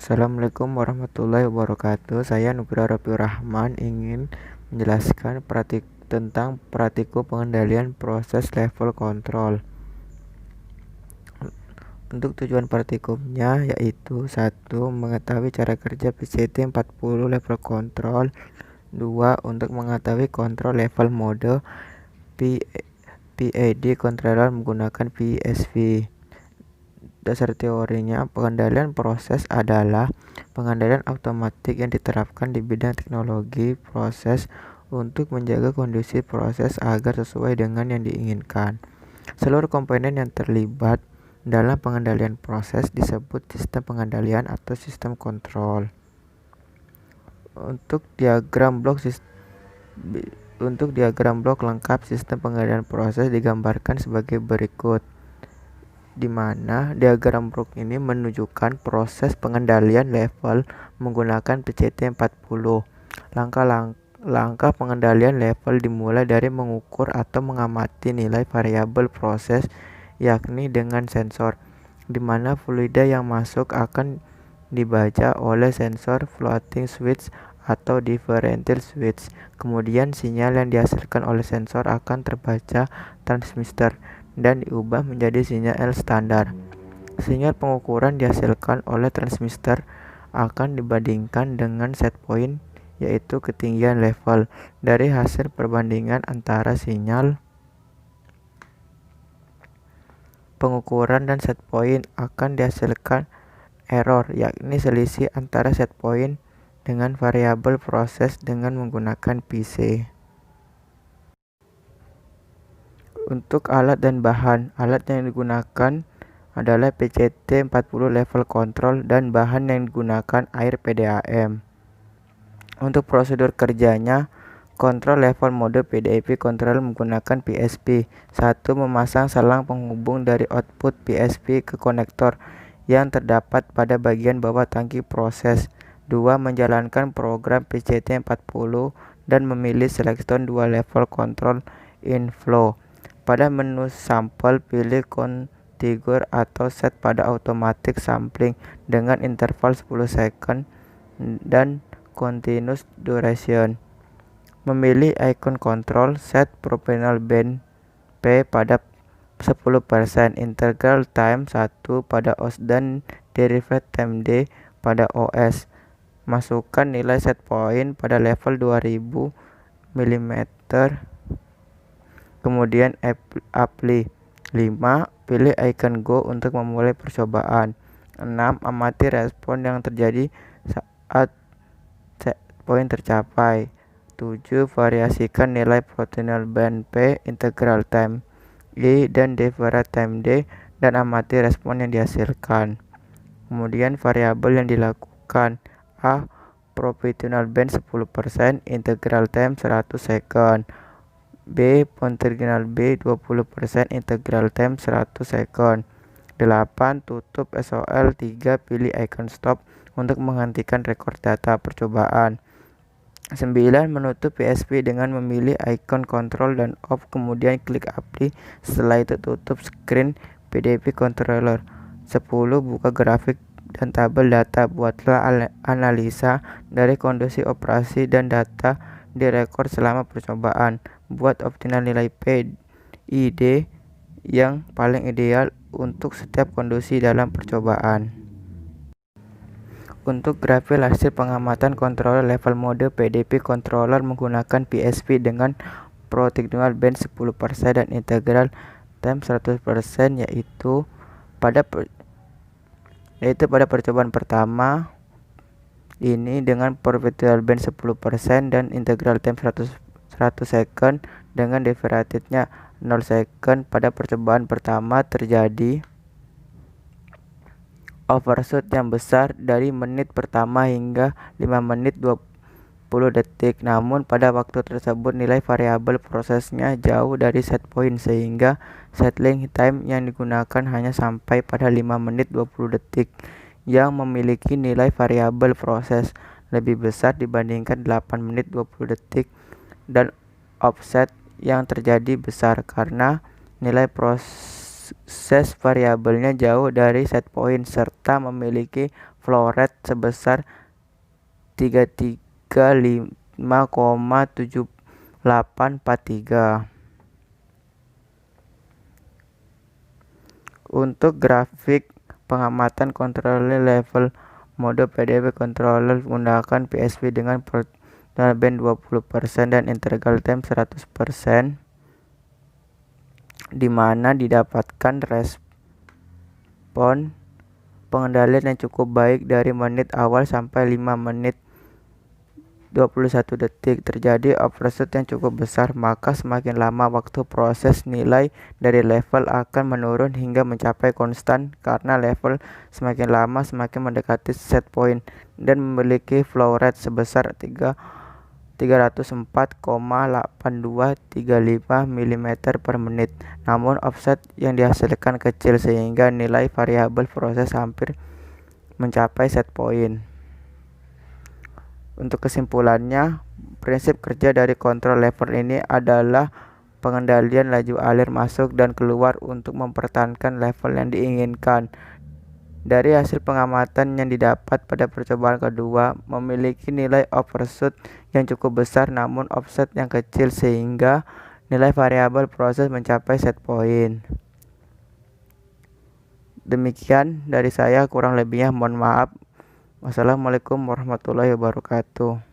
Assalamualaikum warahmatullahi wabarakatuh. Saya Nugraha Rafiur Rahman ingin menjelaskan tentang praktikum pengendalian proses level kontrol. Untuk tujuan praktikumnya yaitu 1. Mengetahui cara kerja PCT40 level kontrol. 2. Untuk mengetahui kontrol level mode PID controller menggunakan PSV. Dasar teorinya, pengendalian proses adalah pengendalian otomatis yang diterapkan di bidang teknologi proses untuk menjaga kondisi proses agar sesuai dengan yang diinginkan. Seluruh komponen yang terlibat dalam pengendalian proses disebut sistem pengendalian atau sistem kontrol. Untuk diagram blok lengkap sistem pengendalian proses digambarkan sebagai berikut, di mana diagram blok ini menunjukkan proses pengendalian level menggunakan PCT40. Langkah pengendalian level dimulai dari mengukur atau mengamati nilai variabel proses, yakni dengan sensor, di mana fluida yang masuk akan dibaca oleh sensor floating switch atau differential switch. Kemudian sinyal yang dihasilkan oleh sensor akan terbaca transmitter dan diubah menjadi sinyal standar. Sinyal pengukuran dihasilkan oleh transmitter akan dibandingkan dengan set point, yaitu ketinggian level. Dari hasil perbandingan antara sinyal pengukuran dan set point akan dihasilkan error, yakni selisih antara set point dengan variabel proses dengan menggunakan PC. Untuk alat dan bahan, alat yang digunakan adalah PCT40 level control dan bahan yang digunakan air PDAM. Untuk prosedur kerjanya, kontrol level mode PDAP controller menggunakan PSP. 1. Memasang selang penghubung dari output PSP ke konektor yang terdapat pada bagian bawah tangki proses. 2. Menjalankan program PCT40 dan memilih selection 2 level control inflow. Pada menu sampel, pilih configure atau set pada automatic sampling dengan interval 10 second dan continuous duration. Memilih icon control, set proportional band P pada 10%, integral time 1 pada OS dan derived time D pada OS. Masukkan nilai set point pada level 2000 mm. Kemudian apply. 5. Pilih icon go untuk memulai percobaan. 6. Amati respon yang terjadi saat set point tercapai. 7. Variasikan nilai proportional band P, integral time E, dan derived time D dan amati respon yang dihasilkan. Kemudian variabel yang dilakukan: A. Proportional band 10%, integral time 100 second. B. Proportional B 20%, integral time 100 second. 8. Tutup SOL. 3. Pilih icon stop untuk menghentikan rekor data percobaan. 9. Menutup PSP dengan memilih icon control dan off, kemudian klik apply. Setelah itu tutup screen PDP controller. 10. Buka grafik dan tabel data. Buatlah analisa dari kondisi operasi dan data direkod selama percobaan. Buat optimal nilai PID yang paling ideal untuk setiap kondisi dalam percobaan. Untuk grafik hasil pengamatan controller level mode PDP controller menggunakan PSP dengan proportional band 10% dan integral time 100%, yaitu pada percobaan pertama ini dengan proportional band 10% dan integral time 100 second dengan derivatinya 0 second. Pada percobaan pertama terjadi overshoot yang besar dari menit pertama hingga 5 menit 20 detik. Namun pada waktu tersebut nilai variabel prosesnya jauh dari set point sehingga settling time yang digunakan hanya sampai pada 5 menit 20 detik yang memiliki nilai variabel proses lebih besar dibandingkan 8 menit 20 detik dan offset yang terjadi besar karena nilai proses variabelnya jauh dari set point serta memiliki flow rate sebesar 335,7843. Untuk grafik pengamatan controller level mode PDB controller menggunakan PSP dengan total band 20% dan integral time 100%, di mana didapatkan respon pengendalian yang cukup baik dari menit awal sampai 5 menit 21 detik. Terjadi overshoot yang cukup besar, maka semakin lama waktu proses, nilai dari level akan menurun hingga mencapai konstan karena level semakin lama semakin mendekati set point dan memiliki flow rate sebesar 304,8235 mm per menit. Namun offset yang dihasilkan kecil sehingga nilai variabel proses hampir mencapai set point. Untuk kesimpulannya, prinsip kerja dari kontrol lever ini adalah pengendalian laju alir masuk dan keluar untuk mempertahankan level yang diinginkan. Dari hasil pengamatan yang didapat pada percobaan kedua, memiliki nilai overshoot yang cukup besar namun offset yang kecil sehingga nilai variabel proses mencapai set point. Demikian dari saya, kurang lebihnya mohon maaf. Wassalamualaikum warahmatullahi wabarakatuh.